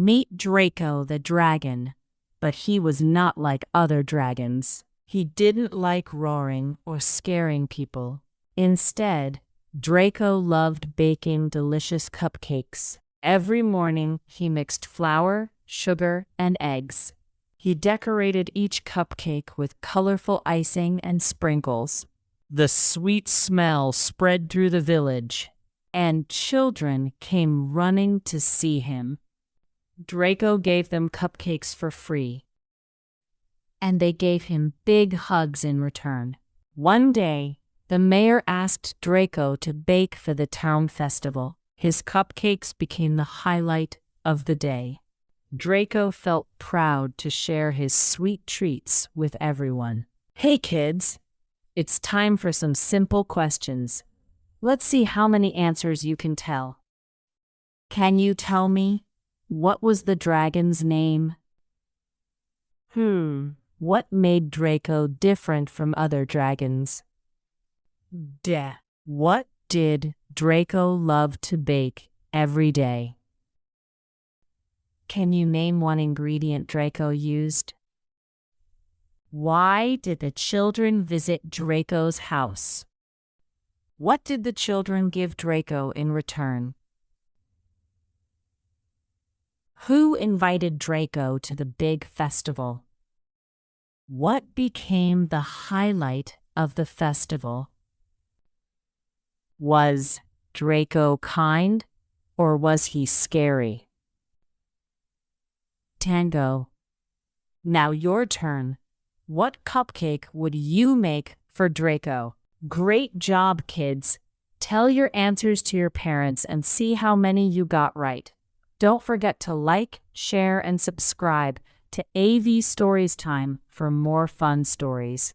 Meet Draco the dragon. But he was not like other dragons. He didn't like roaring or scaring people. Instead, Draco loved baking delicious cupcakes. Every morning, he mixed flour, sugar, and eggs. He decorated each cupcake with colorful icing and sprinkles. The sweet smell spread through the village, and children came running to see him. Draco gave them cupcakes for free, and they gave him big hugs in return. One day, the mayor asked Draco to bake for the town festival. His cupcakes became the highlight of the day. Draco felt proud to share his sweet treats with everyone. Hey kids, it's time for some simple questions. Let's see how many answers you can tell. Can you tell me, what was the dragon's name? What made Draco different from other dragons? What did Draco love to bake every day? Can you name one ingredient Draco used? Why did the children visit Draco's house? What did the children give Draco in return? Who invited Draco to the big festival? What became the highlight of the festival? Was Draco kind, or was he scary? Tango. Now your turn. What cupcake would you make for Draco? Great job, kids. Tell your answers to your parents and see how many you got right. Don't forget to like, share, and subscribe to AV Stories Time for more fun stories.